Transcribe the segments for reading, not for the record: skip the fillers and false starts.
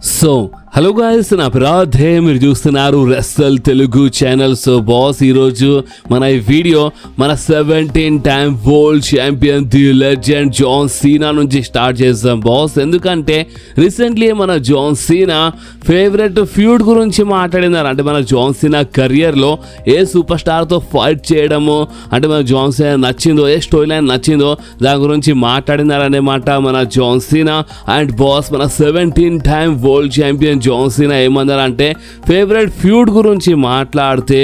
So hello guys, నా అపరాధే మీరు చూస్తున్నారు wrestle Telugu channel. So boss, ఈరోజు మన ఈ వీడియో మన 17 time world champion the legend John Cena నుంచి స్టార్ట్ చేస్తాం బాస్. ఎందుకంటే రీసెంట్లీ మన జాన్ సీనా ఫేవరెట్ ఫ్యూడ్ గురించి మాట్లాడినారు. అంటే మన జాన్ సీనా కెరియర్లో ఏ సూపర్ స్టార్తో ఫైట్ చేయడము, అంటే మన జాన్ సీనా నచ్చిందో, ఏ స్టోరీ లైన్ నచ్చిందో దాని గురించి మాట్లాడినారనేమాట మన జాన్ సీనా. అండ్ బాస్, మన 17 time world champion John Cena ఏమన్నారంటే ఫేవరెట్ ఫ్యూడ్ గురించి మాట్లాడితే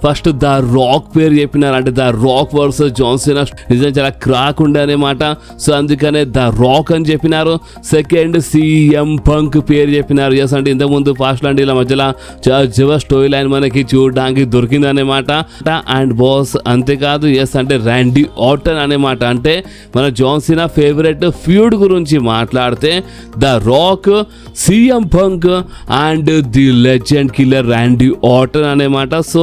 ఫస్ట్ ద రాక్ పేరు చెప్పినారు. అంటే the Rock versus John Cena నిజంగా చాలా క్రాక్ ఉండే అనమాట. సో అందుకనే ద రాక్ అని చెప్పినారు. సెకండ్ CM పంక్ పేరు చెప్పినారు. ఎస్, అంటే ఇంతకుముందు ఫాస్ట్ లాంటి ఇలా మధ్యలో జబర్ స్టోరీ లైన్ మనకి చూడడానికి దొరికింది అనమాట. అండ్ బాస్ అంతేకాదు, ఎస్ అంటే ర్యాండీ ఆర్టన్ అనమాట. అంటే మన జాన్ సీనా ఫేవరెట్ ఫ్యూడ్ గురించి మాట్లాడితే the rock, CM punk and the legend killer Randy Orton అనమాట. సో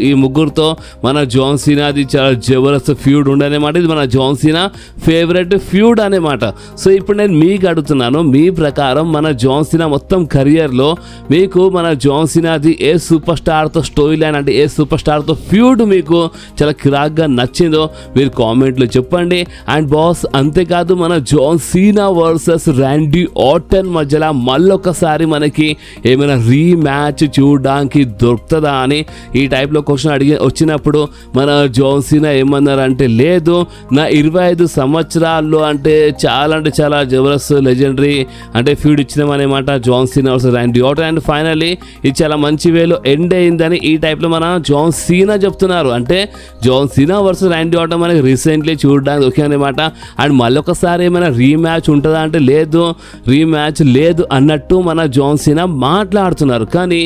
ఈ ముగ్గురుతో మన జాన్ సీనాది చాలా జబర్దస్త్ ఫ్యూడ్ ఉండనమాట. ఇది మన జాన్ సీనా ఫేవరెట్ ఫ్యూడ్ అనమాట. సో ఇప్పుడు నేను మీకు అడుగుతున్నాను, మీ ప్రకారం మన జాన్ సీనా మొత్తం కెరియర్లో మీకు మన జాన్ సీనాది ఏ సూపర్ స్టార్తో స్టోరీ లైన్, అంటే ఏ సూపర్ స్టార్తో ఫ్యూడ్ మీకు చాలా కిరాక్గా నచ్చిందో మీరు కామెంట్లో చెప్పండి. అండ్ బాస్ అంతేకాదు, మన John Cena versus Randy Orton మధ్యలో మళ్ళొకసారి మనకి ఏమైనా రీమ్యాచ్ చూడడానికి దొరుకుతుందా అని ఈ టైప్లో క్వశ్చన్ వచ్చినప్పుడు మన జాన్ సీనా ఏమన్నారంటే, లేదు నా 25 సంవత్సరాల్లో అంటే చాలా జబర్దస్త్ లెజెండరీ అంటే ఫ్యూడ్ ఇచ్చినామనేమాట John Cena versus Randy Orton. And finally ఇది చాలా మంచి వేలో ఎండ్ అయిందని ఈ టైప్లో మన జాన్ సీనా చెప్తున్నారు. అంటే John Cena versus Randy Orton మనకి రీసెంట్లీ చూడడానికి ఓకే అనమాట. అండ్ మళ్ళొకసారి ఏమైనా రీమ్యాచ్ ఉంటుందా అంటే లేదు, రీమ్యాచ్ లేదు అన్నట్టు మన జాన్ సీనా మాట్లాడుతున్నారు. కానీ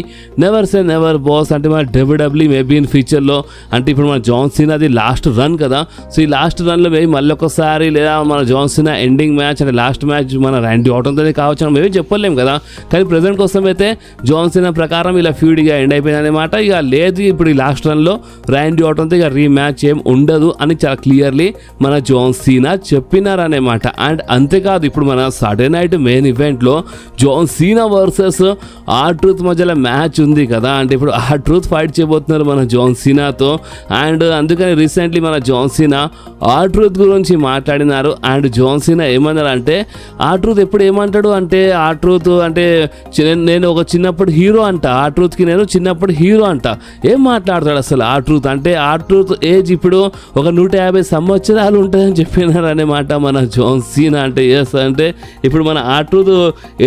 నెవర్ సే నెవర్ బాస్. అంటే మన WWE మేబీ ఇన్ ఫ్యూచర్లో, అంటే ఇప్పుడు మన జాన్ సీనాది లాస్ట్ రన్ కదా, సో ఈ లాస్ట్ రన్లో మేబీ మళ్ళీ ఒకసారి లేదా మన జాన్ సీనా ఎండింగ్ మ్యాచ్ అంటే లాస్ట్ మ్యాచ్ మన ర్యాండీ ఆర్టన్తోనే కావచ్చు అని మేబీ చెప్పలేము కదా. కానీ ప్రజెంట్ కోసం అయితే జాన్ సీనా ప్రకారం ఇలా ఫ్యూడ్ ఇక ఎండ్ అయిపోయింది అనమాట. ఇక లేదు ఇప్పుడు ఈ లాస్ట్ రన్లో ర్యాండీ ఆర్టన్తో ఇక రీమ్యాచ్ ఏం ఉండదు అని చాలా క్లియర్లీ మన జాన్ సీనా చెప్పినారనేమాట. అండ్ అంతేకాదు, ఇప్పుడు మన సాటర్డే నైట్ మెయిన్ ఈవెంట్లో జాన్ సీనా వర్సెస్ R-Truth మధ్యలో మ్యాచ్ ఉంది కదా. అంటే ఇప్పుడు R-Truth ఫైట్ చేయబోతున్నారు మన జాన్ సీనాతో. అండ్ అందుకని రీసెంట్లీ మన జాన్ సీనా R-Truth గురించి మాట్లాడినారు. అండ్ జాన్ సీనా ఏమన్నారు అంటే, R-Truth ఎప్పుడు ఏమంటాడు అంటే, R-Truth అంటే నేను ఒక చిన్నప్పుడు హీరో అంట, R-Truthకి నేను చిన్నప్పుడు హీరో అంట. ఏం మాట్లాడతాడు అసలు R-Truth అంటే? R-Truth ఏజ్ ఇప్పుడు ఒక 150 సంవత్సరాలు ఉంటుందని చెప్పినారు అనమాట మన జాన్ సీనా. అంటే ఎస్, అంటే ఇప్పుడు మన R-Truth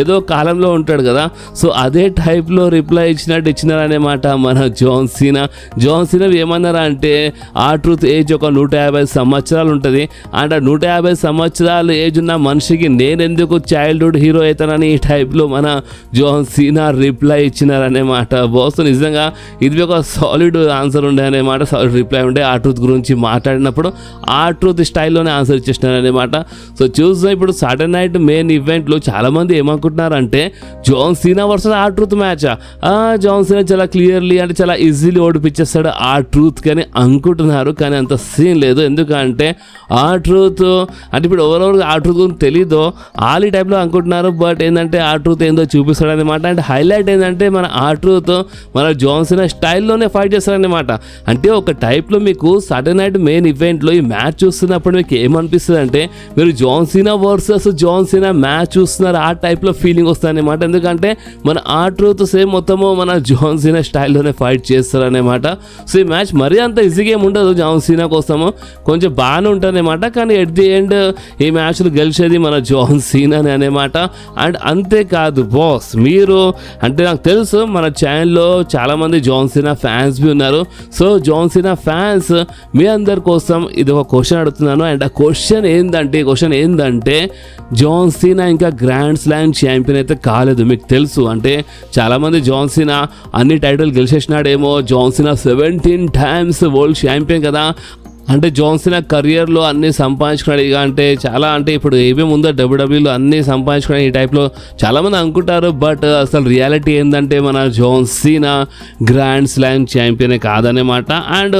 ఏదో కాలంలో ఉంటాడు కదా, సో అదే టైప్లో రిప్లై ఇచ్చినారనమాట మన జాన్ సీనా. జాన్ సీనా ఏమన్నారా అంటే, R-Truth ఏజ్ ఒక 150 సంవత్సరాలు ఉంటుంది. అంటే 150 సంవత్సరాలు ఏజ్ ఉన్న మనిషికి నేనెందుకు చైల్డ్హుడ్ హీరో అవుతానని ఈ టైప్లో మన జాన్ సీనా రిప్లై ఇచ్చినారనేమాట. బాస్ నిజంగా ఇది ఒక సాలిడ్ ఆన్సర్ ఉండే అనమాట, సాలిడ్ రిప్లై ఉండే. R-Truth గురించి మాట్లాడినప్పుడు R-Truth స్టైల్లోనే ఆన్సర్ ఇచ్చేసినారనమాట. సో చూద్దాం ఇప్పుడు సాటర్డే నైట్ మెయిన్ ఈవెంట్లో చాలామంది ఏమనుకుంటున్నారంటే John Cena versus R-Truth match, John Cena చాలా క్లియర్లీ అంటే చాలా ఈజీలీ ఓడిపించేస్తాడు R-Truth కానీ అనుకుంటున్నారు. కానీ అంత సీన్ లేదు. ఎందుకంటే R-Truth అంటే ఇప్పుడు ఎవరెవరు R-Truth గురించి తెలీదో వాళ్ళు ఈ టైప్లో అనుకుంటున్నారు. బట్ ఏంటంటే R-Truth ఏందో చూపిస్తాడు అనమాట. అంటే హైలైట్ ఏంటంటే మన R-Truth మన జాన్ సీనా స్టైల్లోనే ఫైట్ చేస్తారనమాట. అంటే ఒక టైప్లో మీకు సాటర్డే నైట్ మెయిన్ ఈవెంట్లో ఈ మ్యాచ్ చూస్తున్నప్పుడు మీకు ఏమనిపిస్తుంది అంటే, మీరు John Cena versus John Cena match చూస్తున్నారు ఆ టైప్లో ఫీలింగ్ వస్తుంది అనమాట. ఎందుకంటే మన R-Truth సేమ్ మొత్తము మన జాన్ సీనా స్టైల్లోనే ఫైట్ చేస్తారనమాట. సో ఈ మ్యాచ్ మరీ అంత ఈజీగా ఏమి ఉండదు జాన్ సీనా కోసము, కొంచెం బాగానే ఉంటుందన్నమాట. కానీ ఎట్ ది ఎండ్ ఈ మ్యాచ్లు గెలిచేది మన జాన్ సీనానే అనమాట. అండ్ అంతేకాదు బాస్, మీరు అంటే నాకు తెలుసు మన ఛానల్లో చాలామంది జాన్ సీనా ఫ్యాన్స్ బి ఉన్నారు. సో జాన్ సీనా ఫ్యాన్స్ మీ అందరి కోసం ఇది ఒక క్వశ్చన్ అడుగుతున్నాను. అండ్ ఆ క్వశ్చన్ ఏంటంటే జాన్ సీనా ఇంకా గ్రాండ్ స్లామ్ ఛాంపియన్ అయితే కాలేదు, మీకు తెలుసు. అంటే చాలామంది జాన్ సీనా అన్ని టైటిల్ గెలిచేసినాడేమో, John Cena 17 times world champion కదా, అంటే జాన్ సీనా కెరియర్లో అన్నీ సంపాదించుకున్నాడు ఇక, అంటే చాలా, అంటే ఇప్పుడు ఏమేమి ఉందో డబ్ల్యూడబ్ల్యూలో అన్నీ సంపాదించుకున్నాడు ఈ టైప్లో చాలామంది అనుకుంటారు. బట్ అసలు రియాలిటీ ఏంటంటే మన జాన్ సీనా గ్రాండ్ స్లామ్ ఛాంపియనే కాదనేమాట. అండ్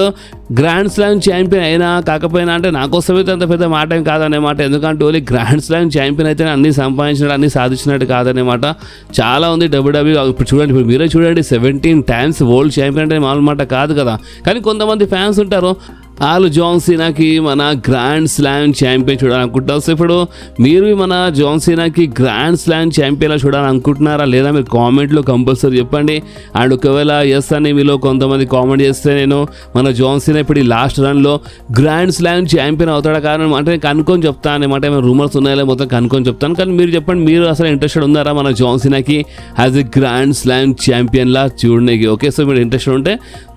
గ్రాండ్ స్లామ్ ఛాంపియన్ అయినా కాకపోయినా అంటే నా కోసం అయితే అంత పెద్ద మాట ఏం కాదనేమాట. ఎందుకంటే ఓన్లీ గ్రాండ్ స్లామ్ ఛాంపియన్ అయితే అన్నీ సంపాదించినట్టు అన్నీ సాధించినట్టు కాదనేమాట. చాలా ఉంది డబ్ల్యూడబ్ల్యూ. ఇప్పుడు చూడండి, ఇప్పుడు మీరే చూడండి, 17 times వరల్డ్ ఛాంపియన్ అంటే మామూలు మాట కాదు కదా. కానీ కొంతమంది ఫ్యాన్స్ ఉంటారు, వాళ్ళు జాన్ సీనాకి మన గ్రాండ్ స్లామ్ ఛాంపియన్ చూడాలనుకుంటారు. సో ఇప్పుడు మీరు మన జాన్ సీనాకి గ్రాండ్ స్లామ్ ఛాంపియన్లా చూడాలనుకుంటున్నారా లేదా? మీరు కామెంట్లో కంపల్సరీ చెప్పండి. అండ్ ఒకవేళ ఎస్ అని మీలో కొంతమంది కామెంట్ చేస్తే నేను మన జాన్ సీనా ఇప్పుడు ఈ లాస్ట్ రన్లో గ్రాండ్ స్లామ్ ఛాంపియన్ అవుతాడా కారణం అంటే కనుక్కొని చెప్తాను అనమాట. ఏమైనా రూమర్స్ ఉన్నాయో మొత్తం కనుక్కొని చెప్తాను. కానీ మీరు చెప్పండి, మీరు అసలు ఇంట్రెస్టెడ్ ఉన్నారా మన జాన్ సీనాకి యాజ్ ఎ గ్రాండ్ స్లామ్ ఛాంపియన్లా చూడడానికి? ఓకే, సో మీరు ఇంట్రెస్టెడ్ ఉంటే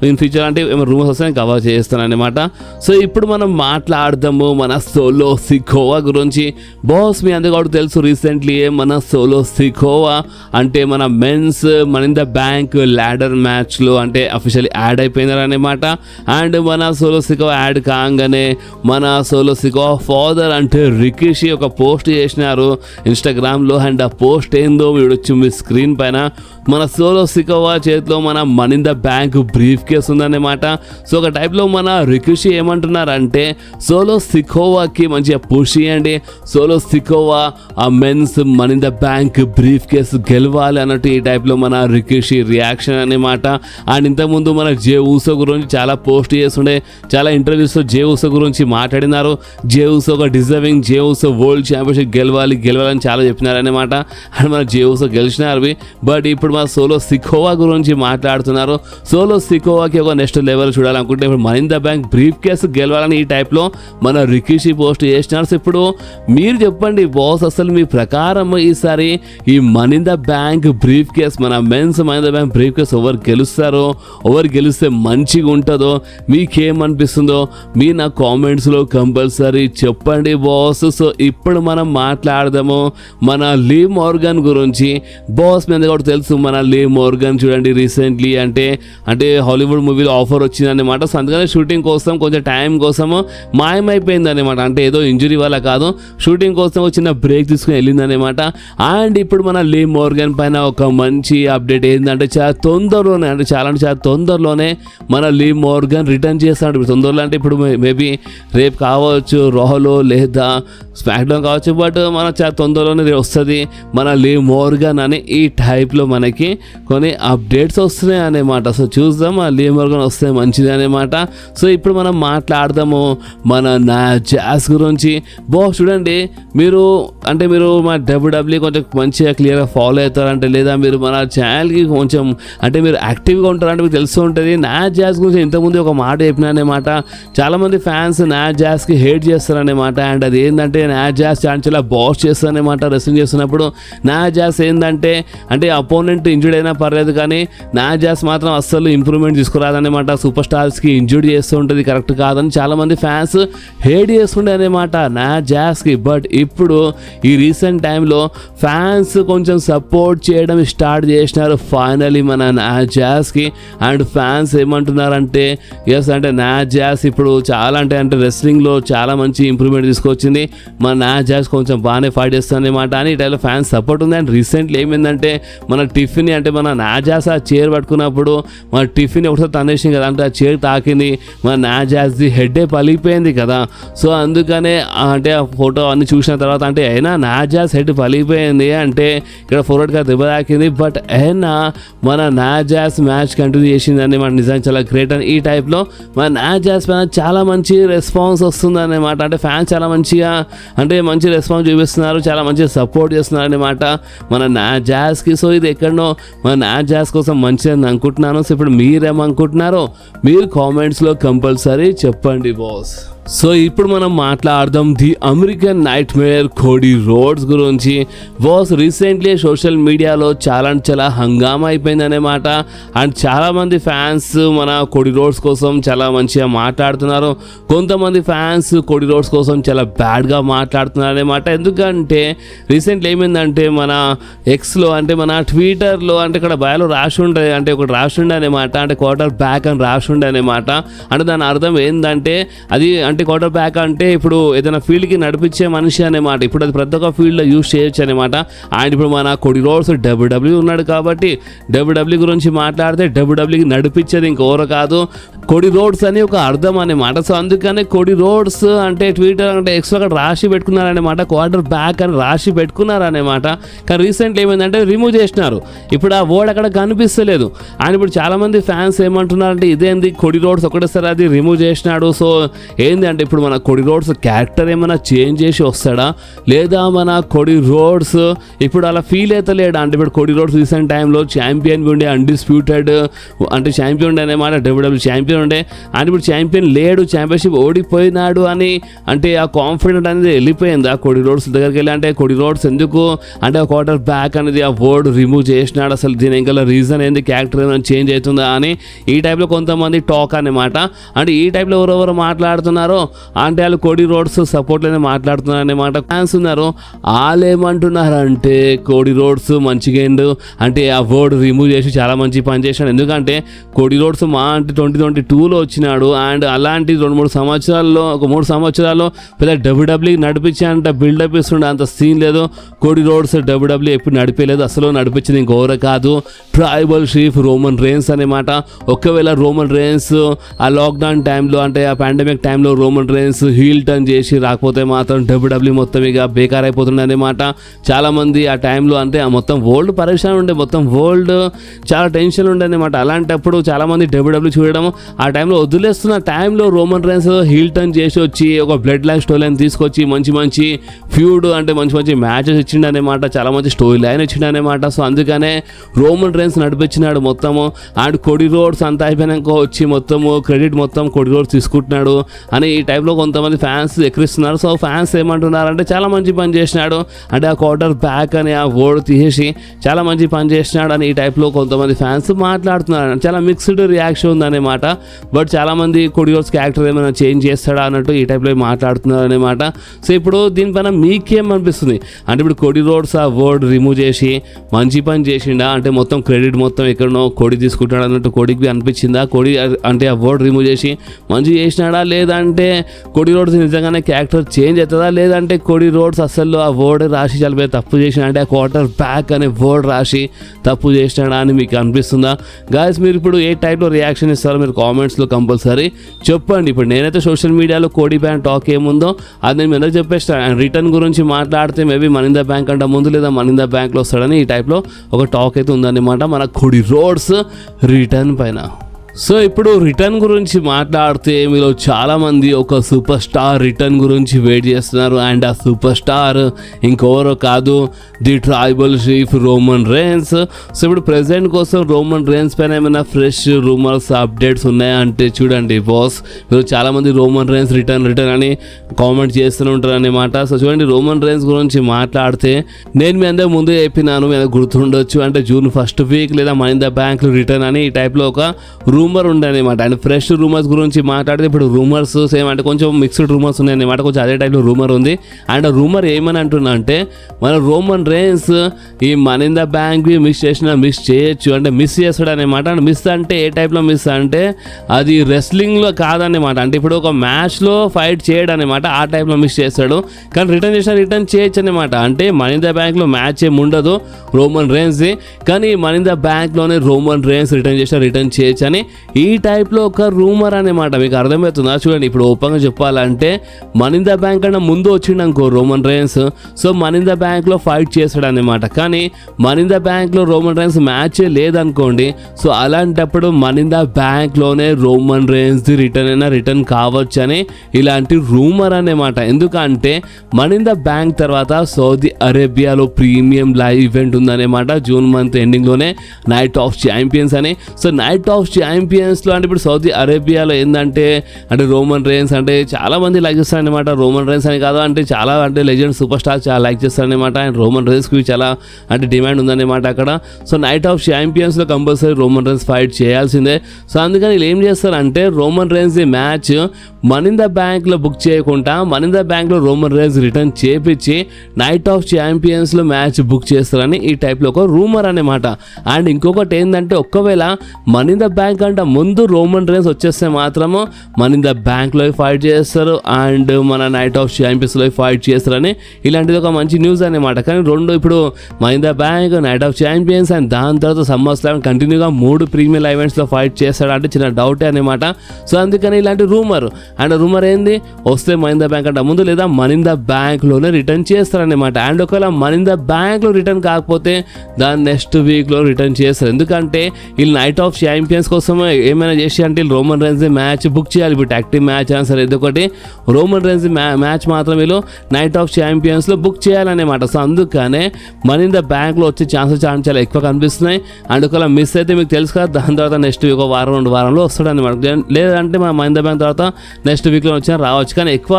ఇన్ ఫ్యూచర్ అంటే ఏమైనా రూమర్స్ వస్తే నేను కవర్ చేస్తాను అనమాట. సో ఇప్పుడు మనం మాట్లాడదాము మన సోలో సికోవా గురించి. బాస్ మీ అందరికీ తెలుసు, రీసెంట్లీ మన సోలో సికోవా అంటే మన మెన్స్ మన ఇన్ ద బ్యాంక్ ల్యాడర్ మ్యాచ్లో అంటే అఫీషియల్లీ యాడ్ అయిపోయినారనమాట. అండ్ మన సోలో సికోవా యాడ్ కాగానే మన సోలో సికోవా ఫాదర్ అంటే రికిషి ఒక పోస్ట్ చేసినారు ఇన్స్టాగ్రామ్లో. అండ్ ఆ పోస్ట్ ఏందో వీడొచ్చు మీ స్క్రీన్ పైన. మన సోలో సికోవా చేతిలో మన money in the bank brief case ఉందన్నమాట. సో ఒక టైప్లో మన రికిషి ఏమంటున్నారంటే సోలో సికోవాకి మంచిగా పుష్ చేయండి, సోలో సికోవా ఆ men's money in the bank briefcase గెలవాలి అన్నట్టు ఈ టైప్లో మన రికిషి రియాక్షన్ అన్నమాట. అండ్ ఇంతకుముందు మన జే ఊసో గురించి చాలా పోస్ట్ చేస్తుండే, చాలా ఇంటర్వ్యూస్లో జే ఊసో గురించి మాట్లాడినారు. జే ఊసో ఒక డిజర్వింగ్, జే ఊసో వరల్డ్ ఛాంపియన్షిప్ గెలవాలని చాలా చెప్పినారనమాట. అండ్ మన జే ఊసో గెలిచినారు. బట్ ఇప్పుడు మన సోలో సికోవా గురించి మాట్లాడుతున్నారు. సోలో సికోవాకి ఒక నెక్స్ట్ లెవెల్ చూడాలనుకుంటే ఇప్పుడు money in the bank brief case గెలవాలని ఈ టైప్లో మన రికిషి పోస్ట్ చేసినారు. ఇప్పుడు మీరు చెప్పండి బాస్, అసలు మీ ప్రకారం ఈసారి ఈ money in the bank briefcase మన men's money in the bank briefcase ఎవరు గెలుస్తారో, ఎవరు గెలిస్తే మంచిగా ఉంటుందో, మీకేమనిపిస్తుందో మీ నా కామెంట్స్లో కంపల్సరీ చెప్పండి బాస్. సో ఇప్పుడు మనం మాట్లాడదాము మన లీ మోర్గన్ గురించి. బాస్ మీ అందరికీ కూడా తెలుసు, మన లీ మోర్గన్ చూడండి రీసెంట్లీ అంటే హాలీవుడ్ మూవీలో ఆఫర్ వచ్చిందన్నమాట. సో అందుకని షూటింగ్ కోసం కొంచెం టైం కోసము మాయమైపోయింది అనమాట. అంటే ఏదో ఇంజురీ వల్ల కాదు, షూటింగ్ కోసం ఒక చిన్న బ్రేక్ తీసుకుని వెళ్ళిందనమాట. అండ్ ఇప్పుడు మన లీ మోర్గన్ పైన ఒక మంచి అప్డేట్ ఏంటంటే చాలా తొందరలోనే మన లీ మోర్గన్ రిటర్న్ చేస్తాడు. ఇప్పుడు తొందరలో అంటే ఇప్పుడు మేబీ రేపు కావచ్చు రాలో లేదా స్మాక్డౌన్ కావచ్చు, బట్ మన చాలా తొందరలోనే వస్తుంది మన లీ మోర్గన్ అని ఈ టైప్లో మనకి కొన్ని అప్డేట్స్ వస్తున్నాయి అనమాట. సో చూద్దాం ఆ లీ మోర్గన్ వస్తే మంచిది అనమాట. సో ఇప్పుడు మనం మాట్లాడదాము మన నా జాస్ గురించి. బాస్ చూడండి, మీరు మా డబ్ల్యూడబ్ల్యూ కొంచెం మంచిగా క్లియర్గా ఫాలో అవుతారంటే లేదా మీరు మన ఛానల్కి కొంచెం అంటే మీరు యాక్టివ్గా ఉంటారంటే మీకు తెలుస్తూ ఉంటుంది. నా జాస్ గురించి ఇంతకుముందు ఒక మాట చెప్పినానమాట. చాలామంది ఫ్యాన్స్ నా జాస్కి హేట్ చేస్తారనమాట. అండ్ అది ఏంటంటే నా జాస్ చాలా బాస్ చేస్తారనమాట రెస్లింగ్ చేస్తున్నప్పుడు. నా జాస్ ఏంటంటే అంటే అపోనెంట్ ఇంజూర్డ్ అయినా పర్లేదు కానీ నా జాస్ మాత్రం అస్సలు ఇంప్రూవ్మెంట్ తీసుకురాదనమాట. సూపర్ స్టార్స్కి ఇంజూర్డ్ చేస్తూ ఉంటుంది, కరెక్ట్ కాదని చాలామంది ఫ్యాన్స్ హేట్ చేస్తుండే అనమాట నా జాస్కి. బట్ ఇప్పుడు ఈ రీసెంట్ టైంలో ఫ్యాన్స్ కొంచెం సపోర్ట్ చేయడం స్టార్ట్ చేసినారు ఫైనలీ మన నా జాస్కి. అండ్ ఫ్యాన్స్ ఏమంటున్నారంటే ఎస్ అంటే నా జాస్ ఇప్పుడు చాలా అంటే రెస్లింగ్లో చాలా మంచి ఇంప్రూవ్మెంట్ తీసుకొచ్చింది, మన నా జాస్ కొంచెం బాగానే ఫైట్ చేస్తుంది అనమాట అని ఈ టైంలో ఫ్యాన్స్ సపోర్ట్ ఉంది. అండ్ రీసెంట్లీ ఏమైందంటే మన టిఫిన్ అంటే మన నా జాస్ ఆ చైర్ పట్టుకున్నప్పుడు మన టిఫిన్ ఒకసారి తనేసింది కదా, అంటే ఆ చైర్ తాకింది, మన నా జాస్ది హెడ్డే పలిగిపోయింది కదా. సో అందుకనే అంటే ఆ ఫోటో అన్ని చూసిన తర్వాత అంటే అయినా నా జాస్ హెడ్ పలిగిపోయింది అంటే ఇక్కడ ఫోర్వర్డ్గా దెబ్బ తాకింది, బట్ అయినా మన నా జాస్ మ్యాచ్ కంటిన్యూ చేసిందని మన నిజంగా చాలా గ్రేట్ అని ఈ టైప్లో మన నా జాస్ పైన చాలా మంచి రెస్పాన్స్ వస్తుంది అన్నమాట. అంటే ఫ్యాన్స్ చాలా మంచిగా అంటే మంచి రెస్పాన్స్ చూపిస్తున్నారు, చాలా మంచిగా సపోర్ట్ చేస్తున్నారు అనమాట మన నా జాస్కి. సో ఇది ఎక్కడనో మన నా జాస్ కోసం మంచిదని అనుకుంటున్నాను. సో ఇప్పుడు మీరేమనుకుంటున్నారో మీరు కామెంట్స్లో కంపల్సరీ చెప్పండి బాస్. సో ఇప్పుడు మనం మాట్లాడదాం the American nightmare Cody Rhodes గురించి. బాస్ రీసెంట్లీ సోషల్ మీడియాలో చాలా హంగామా అయిపోయింది అన్నమాట. అండ్ చాలామంది ఫ్యాన్స్ మన కోడీ రోడ్స్ కోసం చాలా మంచిగా మాట్లాడుతున్నారు. కొంతమంది ఫ్యాన్స్ కోడీ రోడ్స్ కోసం చాలా బ్యాడ్గా మాట్లాడుతున్నారు అన్నమాట. ఎందుకంటే రీసెంట్లీ ఏమైందంటే మన ఎక్స్లో అంటే మన ట్విట్టర్లో అంటే ఇక్కడ బయాలో రాసి ఉండే అంటే ఒకటి రాసి ఉండే అనమాట. అంటే క్వార్టర్ బ్యాక్ అని రాసి ఉండే అనమాట. అంటే దాని అర్థం ఏంటంటే అది అంటే క్వార్టర్ బ్యాక్ అంటే ఇప్పుడు ఏదైనా ఫీల్డ్కి నడిపించే మనిషి అనమాట. ఇప్పుడు అది ప్రతి ఒక్క ఫీల్డ్లో యూజ్ చేయొచ్చు అనమాట. అండ్ ఇప్పుడు మన కోడీ రోడ్స్ డబ్ల్యూడబ్ల్యూ ఉన్నాడు కాబట్టి డబ్ల్యూడబ్ల్యూ గురించి మాట్లాడితే డబ్ల్యూడబ్ల్యూకి నడిపించేది ఇంకెవరు కాదు కోడీ రోడ్స్ అని ఒక అర్థం అనమాట. సో అందుకనే కోడీ రోడ్స్ అంటే ట్విట్టర్ అంటే ఎక్స్ట్రా అక్కడ రాసి పెట్టుకున్నారనమాట. క్వార్టర్ బ్యాక్ అని రాసి పెట్టుకున్నారనమాట. కానీ రీసెంట్లీ ఏమైందంటే రిమూవ్ చేసినారు. ఇప్పుడు ఆ వర్డ్ అక్కడ కనిపిస్తలేదు. అండ్ ఇప్పుడు చాలామంది ఫ్యాన్స్ ఏమంటున్నారంటే ఇదేంది కోడీ రోడ్స్ ఒకటేసారి అది రిమూవ్ చేసినాడు. సో ఏంది అంటే ఇప్పుడు మన కోడీ రోడ్స్ క్యారెక్టర్ ఏమైనా చేంజ్ చేసి వస్తాడా లేదా మన కోడీ రోడ్స్ ఇప్పుడు అలా ఫీల్ అవుతలేడా అంటే ఇప్పుడు కోడీ రోడ్స్ రీసెంట్ టైంలో ఛాంపియన్ ఉండే అన్డిస్ప్యూటెడ్ అంటే ఛాంపియన్ ఉండే అనమాట. డబ్ల్యూడబ్ల్యూ ఛాంపియన్ ఉండే అండ్ ఇప్పుడు ఛాంపియన్ లేడు, ఛాంపియన్షిప్ ఓడిపోయినాడు అని అంటే ఆ కాన్ఫిడెంట్ అనేది వెళ్ళిపోయింది ఆ కోడీ రోడ్స్ దగ్గరికి వెళ్ళి. అంటే కోడీ రోడ్స్ ఎందుకు అంటే ఆ క్వార్టర్ బ్యాక్ అనేది ఆ వర్డ్ రిమూవ్ చేసినాడు, అసలు దీని ఇంకా రీజన్ ఏంది, క్యారెక్టర్ ఏమైనా చేంజ్ అవుతుందా అని ఈ టైప్లో కొంతమంది టాక్ అనమాట. అంటే ఈ టైప్లో ఎవరెవరు మాట్లాడుతున్నారో అంటే వాళ్ళు కోడీ రోడ్స్ సపోర్ట్లోనే మాట్లాడుతున్నారు అనమాట. ఫ్యాన్స్ ఉన్నారు వాళ్ళు ఏమంటున్నారంటే కోడీ రోడ్స్ మంచిగా అంటే ఆ వర్డ్ రిమూవ్ చేసి చాలా మంచి పని చేసినాడు. ఎందుకంటే కోడీ రోడ్స్ మా అంటే 2022లో వచ్చినాడు. అండ్ అలాంటి 2-3 సంవత్సరాల్లో ఒక 3 సంవత్సరాల్లో పెద్ద డబ్ల్యూడబ్ల్యూ నడిపించే అంత బిల్డప్ ఇస్తుండే అంత సీన్ లేదు. కోడీ రోడ్స్ డబ్ల్యూడబ్ల్యూ ఎప్పుడు నడిపేయలేదు, అసలు నడిపించింది ఇంకోరే కాదు ట్రైబల్ చీఫ్ రోమన్ రేన్స్ అనమాట. ఒకవేళ రోమన్ రేన్స్ ఆ లాక్డౌన్ టైంలో అంటే ఆ పాండమిక్ టైంలో రోమన్ రేన్స్ హీల్ టర్న్ చేసి రాకపోతే మాత్రం డబ్ల్యూడబ్ల్యూ మొత్తం ఇక బేకార్ అయిపోతుండే అనమాట. చాలామంది ఆ టైంలో అంటే ఆ మొత్తం వరల్డ్ పరేషాన్ ఉండే, మొత్తం వరల్డ్ చాలా టెన్షన్ ఉండే అనమాట. అలాంటప్పుడు చాలామంది డబ్ల్యూడబ్ల్యూ చూడడం ఆ టైంలో వదిలేస్తున్న టైంలో రోమన్ రేన్స్ హీల్ టర్న్ చేసి వచ్చి ఒక బ్లడ్ లైన్ స్టోరీ లైన్ తీసుకొచ్చి మంచి ఫ్యూడ్ అంటే మంచి మ్యాచెస్ ఇచ్చిండు అనమాట. చాలా మంచి స్టోరీ లైన్ ఇచ్చిండు అనమాట. సో అందుకనే రోమన్ రేన్స్ నడిపించినాడు మొత్తము. అండ్ కోడీ రోడ్స్ అంతా అయిపోయినాక వచ్చి మొత్తము క్రెడిట్ మొత్తం కోడీ రోడ్స్ తీసుకుంటున్నాడు అని ఈ టైప్లో కొంతమంది ఫ్యాన్స్ ఎక్కిరిస్తున్నారు. సో ఫ్యాన్స్ ఏమంటున్నారంటే చాలా మంచి పని చేసినాడు అంటే ఆ క్వార్టర్ బ్యాక్ అని ఆ వర్డ్ తీసేసి చాలా మంచి పని చేసినాడు అని ఈ టైప్లో కొంతమంది ఫ్యాన్స్ మాట్లాడుతున్నారు. చాలా మిక్స్డ్ రియాక్షన్ ఉందన్నమాట. బట్ చాలామంది కోడీ రోడ్స్ క్యారెక్టర్ ఏమైనా చేంజ్ చేస్తాడా అన్నట్టు ఈ టైప్లో మాట్లాడుతున్నారు అనమాట. సో ఇప్పుడు దీనిపైన మీకేమనిపిస్తుంది అంటే ఇప్పుడు కోడీ రోడ్స్ ఆ వర్డ్ రిమూవ్ చేసి మంచి పని చేసిండా అంటే మొత్తం క్రెడిట్ మొత్తం ఎక్కడనో కోడి తీసుకుంటాడు అన్నట్టు కోడికి అనిపించిందా? కోడి అంటే ఆ వర్డ్ రిమూవ్ చేసి మంచి చేసినాడా లేదంటే కోడీ రోడ్స్ నిజంగానే క్యారెక్టర్ చేంజ్ అవుతుందా లేదంటే కోడీ రోడ్స్ అసలు ఆ వర్డ్ రాసి చాలా తప్పు చేసినా అంటే ఆ క్వార్టర్ బ్యాక్ అనే వర్డ్ రాసి తప్పు చేసినాడా అని మీకు అనిపిస్తుందా? గాయస్ మీరు ఇప్పుడు ఏ టైప్లో రియాక్షన్ ఇస్తారో మీరు కామెంట్స్లో కంపల్సరీ చెప్పండి. ఇప్పుడు నేనైతే సోషల్ మీడియాలో కోడీ బ్యాంక్ టాక్ ఏముందో అది నేను ఎందుకు చెప్పేస్తాను. అండ్ రిటర్న్ గురించి మాట్లాడితే మేబీ మనిందా బ్యాంక్ అంటే ముందు లేదా మనిందా బ్యాంక్లో వస్తాడని ఈ టైప్లో ఒక టాక్ అయితే ఉందన్నమాట మన కోడీ రోడ్స్ రిటర్న్ పైన. సో ఇప్పుడు రిటర్న్ గురించి మాట్లాడితే మీలో చాలామంది ఒక సూపర్ స్టార్ రిటర్న్ గురించి వెయిట్ చేస్తున్నారు. అండ్ ఆ సూపర్ స్టార్ ఇంకెవరో కాదు the tribal chief Roman Reigns. So ఇప్పుడు ప్రెజెంట్ కోసం రోమన్ రేన్స్ పైన ఏమైనా ఫ్రెష్ రూమర్స్ అప్డేట్స్ ఉన్నాయా అంటే చూడండి బాస్ మీరు చాలామంది రోమన్ రేన్స్ రిటర్న్ అని కామెంట్ చేస్తూనే ఉంటారు అనమాట. సో చూడండి రోమన్ రేన్స్ గురించి మాట్లాడితే నేను మీ అందరూ ముందు చెప్పినాను మీకు గుర్తుండొచ్చు అంటే జూన్ 1st వీక్ లేదా మనిందా బ్యాంక్ రిటర్న్ అని ఈ టైప్లో ఒక రూమర్ ఉండే అనమాట. అండ్ ఫ్రెష్ రూమర్స్ గురించి మాట్లాడితే ఇప్పుడు రూమర్స్ సేమ్ అంటే కొంచెం మిక్స్డ్ రూమర్స్ ఉన్నాయి అనమాట. కొంచెం అదే టైప్లో రూమర్ ఉంది. అండ్ ఆ రూమర్ ఏమని అంటున్నా అంటే మన రోమన్ రేన్స్ ఈ మనిందా బ్యాంక్ మిస్ చేయొచ్చు అంటే మిస్ చేస్తాడు అనమాట. అండ్ మిస్ అంటే ఏ టైప్లో మిస్ అంటే అది రెస్లింగ్లో కాదన్నమాట. అంటే ఇప్పుడు ఒక మ్యాచ్లో ఫైట్ చేయడం అనమాట ఆ టైప్లో మిస్ చేస్తాడు. కానీ రిటర్న్ చేయొచ్చు అనమాట. అంటే మనిందా బ్యాంక్లో మ్యాచ్ ఏమి ఉండదు రోమన్ రేన్స్ది, కానీ మనిందా బ్యాంక్లోనే రోమన్ రేన్స్ రిటర్న్ చేయొచ్చు అని ఈ టైప్లో ఒక రూమర్ అనమాట. మీకు అర్థమవుతుందా? చూడండి ఇప్పుడు ఓపెన్గా చెప్పాలంటే మనిందా బ్యాంక్ కన్నా ముందు వచ్చిండనుకో రోమన్ రేన్స్ సో మనిందా బ్యాంక్లో ఫైట్ చేస్తాడు అనమాట. కానీ మనిందా బ్యాంక్లో రోమన్ రేన్స్ మ్యాచ్ లేదనుకోండి సో అలాంటప్పుడు మనిందా బ్యాంక్లోనే రోమన్ రేన్స్ రిటర్న్ కావచ్చు అని ఇలాంటి రూమర్ అనమాట. ఎందుకంటే మనిందా బ్యాంక్ తర్వాత సౌదీ అరేబియాలో ప్రీమియం లైవ్ ఈవెంట్ ఉందన్నమాట జూన్ మంత్ ఎండింగ్లోనే నైట్ ఆఫ్ ఛాంపియన్స్ అని. సో నైట్ ఆఫ్ ఛాంపియన్స్ ఛాంపియన్స్లో అంటే ఇప్పుడు సౌదీ అరేబియాలో ఏంటంటే అంటే రోమన్ రేన్స్ అంటే చాలా మంది లైక్ చేస్తారనమాట. రోమన్ రేన్స్ అని కాదు అంటే చాలా అంటే లెజెండ్ సూపర్ స్టార్ చాలా లైక్ చేస్తారనమాట. అండ్ రోమన్ రేన్స్కి చాలా అంటే డిమాండ్ ఉందన్నమాట అక్కడ. సో నైట్ ఆఫ్ ఛాంపియన్స్లో కంపల్సరీ రోమన్ రేన్స్ ఫైట్ చేయాల్సిందే. సో అందుకని వీళ్ళు ఏం చేస్తారంటే రోమన్ రేన్స్ ఈ మ్యాచ్ మనీ ఇన్ ద బ్యాంక్లో బుక్ చేయకుండా మనీ ఇన్ ద బ్యాంక్లో రోమన్ రేన్స్ రిటర్న్ చేపించి నైట్ ఆఫ్ ఛాంపియన్స్లో మ్యాచ్ బుక్ చేస్తారని ఈ టైప్లో ఒక రూమర్ అనమాట. అండ్ ఇంకొకటి ఏంటంటే ఒక్కవేళ మనీ ఇన్ ద బ్యాంక్ అంటే ముందు రోమన్ రేన్స్ వచ్చేస్తే మాత్రము మనీ ఇన్ ద బ్యాంక్లో ఫైట్ చేస్తారు అండ్ మన నైట్ ఆఫ్ ఛాంపియన్స్లో ఫైట్ చేస్తారని ఇలాంటిది ఒక మంచి న్యూస్ అనమాట. కానీ రెండు ఇప్పుడు money in the bank night of champions and దాని తర్వాత సమ్మర్ స్లామ్ కంటిన్యూగా 3 ప్రీమియర్ ఈవెంట్స్లో ఫైట్ చేస్తాడంటే చిన్న డౌటే అనమాట. సో అందుకని ఇలాంటి రూమర్ అండ్ రూమర్ ఏంది వస్తే మనీ ఇన్ ద బ్యాంక్ అంటే ముందు లేదా మనీ ఇన్ ద బ్యాంక్లోనే రిటర్న్ చేస్తారనమాట. అండ్ ఒకవేళ మనీ ఇన్ ద బ్యాంక్లో రిటర్న్ కాకపోతే దాని నెక్స్ట్ వీక్లో రిటర్న్ చేస్తారు. ఎందుకంటే వీళ్ళు నైట్ ఆఫ్ ఛాంపియన్స్ కోసం ఏమైనా చేసి అంటే వీళ్ళు రోమన్ రేన్స్ మ్యాచ్ బుక్ చేయాలి. ఇప్పుడు యాక్టివ్ మ్యాచ్ అయినా సరే ఏదో ఒకటి రోమన్ రేన్స్ మ్యాచ్ మాత్రం వీళ్ళు నైట్ ఆఫ్ ఛాంపియన్స్లో బుక్ చేయాలన్నమాట. సో అందుకనే మనీ ఇన్ ద బ్యాంక్లో వచ్చే ఛాన్సెస్ చాలా ఎక్కువ కనిపిస్తున్నాయి. అండ్ ఒకవేళ మిస్ అయితే మీకు తెలుసు కదా దాని తర్వాత నెక్స్ట్ వీక్ ఒక వారం 2 వారంలో వస్తాడు అనమాట. లేదంటే మన మనీ ఇన్ ద బ్యాంక్ తర్వాత నెక్స్ట్ వీక్లో వచ్చినా రావచ్చు. కానీ ఎక్కువ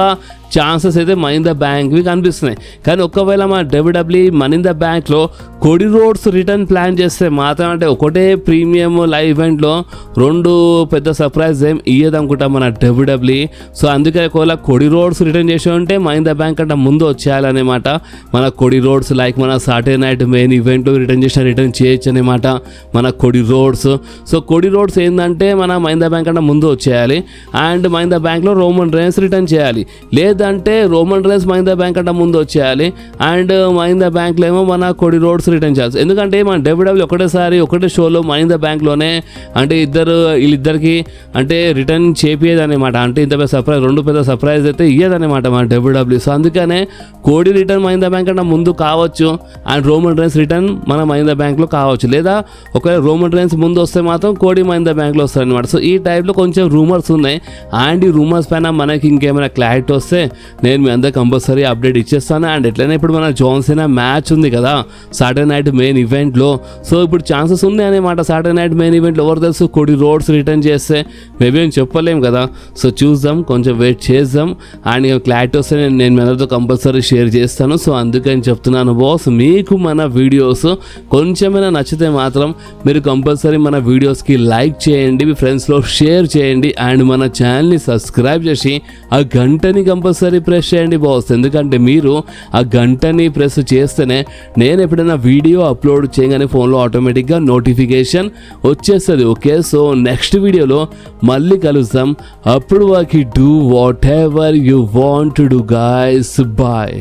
ఛాన్సెస్ అయితే మనీ ఇన్ ద బ్యాంక్వి కనిపిస్తున్నాయి. కానీ ఒకవేళ మన డబ్ల్యూడబ్ల్యూఈ మనీ ఇన్ ద బ్యాంక్లో కోడి రోడ్స్ రిటర్న్ ప్లాన్ చేస్తే మాత్రం అంటే ఒకటే ప్రీమియం లైవ్ ఈవెంట్లో 2 పెద్ద సర్ప్రైజ్ ఏం ఇయ్యదనుకుంటాం మన డబ్ల్యూడబ్ల్యూఈ. సో అందుకే ఒకవేళ కోడి రోడ్స్ రిటర్న్ చేసి ఉంటే మనీ ఇన్ ద బ్యాంక్ అంటే ముందు వచ్చేయాలన్నమాట. మన కోడి రోడ్స్ లైక్ మన సాటర్డే నైట్ మెయిన్ ఈవెంట్లో రిటర్న్ చేసిన రిటర్న్ చేయొచ్చు అనమాట మన కోడి రోడ్స్. సో కోడి రోడ్స్ ఏంటంటే మన మనీ ఇన్ ద బ్యాంక్ అంటే ముందు వచ్చేయాలి అండ్ మనీ ఇన్ ద బ్యాంక్లో రోమన్ రేన్స్ రిటర్న్ చేయాలి. లేదంటే Roman rains money in the bank అంటే ముందు వచ్చేయాలి అండ్ మనీ ఇన్ ద బ్యాంక్లో ఏమో మన కోడి రోడ్స్ రిటర్న్ చేయాలి. ఎందుకంటే మన డబ్ల్యూడబ్ల్యూఈ ఒకటేసారి ఒకటే షోలో మనీ ఇన్ ద బ్యాంక్లోనే అంటే వీళ్ళిద్దరికి అంటే రిటర్న్ చేపియదనమాట. అంటే ఇంత పెద్ద సర్ప్రైజ్ 2 పెద్ద సర్ప్రైజ్ అయితే ఇయ్యదనమాట మన డబ్ల్యూడబ్ల్యూఈ. సో అందుకనే కోడి return money in the bank అంటే ముందు కావచ్చు అండ్ రోమన్ రేన్స్ రిటర్న్ మన మనీ ఇన్ ద బ్యాంక్లో కావచ్చు. లేదా ఒకవేళ రోమన్ రేన్స్ ముందు వస్తే మాత్రం కోడి మనీ ఇన్ ద బ్యాంక్లో వస్తుంది అనమాట. సో ఈ టైప్లో కొంచెం రూమర్స్ ఉన్నాయి అండ్ ఈ రూమర్స్ పైన మనకి ఇంకేమైనా క్లారిటీ వస్తే నేను మీ అందరికి కంపల్సరీ అప్డేట్ ఇచ్చేస్తాను. అండ్ ఎట్లయినా ఇప్పుడు మన జాన్ సీనా మ్యాచ్ ఉంది కదా సాటర్డే నైట్ మెయిన్ ఈవెంట్లో. సో ఇప్పుడు ఛాన్సెస్ ఉంది అనమాట సాటర్డే నైట్ మెయిన్ ఈవెంట్లో. ఎవరు తెలుసు కోడి రోడ్స్ రిటర్న్ చేస్తే మేబీ ఏం చెప్పలేము కదా. సో చూద్దాం, కొంచెం వెయిట్ చేద్దాం అండ్ క్లారిటీ వస్తే నేను మీ అందరితో కంపల్సరీ షేర్ చేస్తాను. సో అందుకని చెప్తున్నాను బాస్, మీకు మన వీడియోస్ కొంచెమైనా నచ్చితే మాత్రం మీరు కంపల్సరీ మన వీడియోస్కి లైక్ చేయండి, మీ ఫ్రెండ్స్లో షేర్ చేయండి అండ్ మన ఛానల్ని సబ్స్క్రైబ్ చేసి ఆ గంటని కంపల్సరీ ప్రెస్ చేయండి బాస్. ఎందుకంటే మీరు ఆ గంటని ప్రెస్ చేస్తేనే నేను ఎప్పుడైనా వీడియో అప్లోడ్ చేయగానే ఫోన్లో ఆటోమేటిక్గా నోటిఫికేషన్ వచ్చేస్తుంది. ఓకే, సో నెక్స్ట్ వీడియోలో మళ్ళీ కలుద్దాం. అప్పుడు వాకి do whatever you want to do guys. Bye.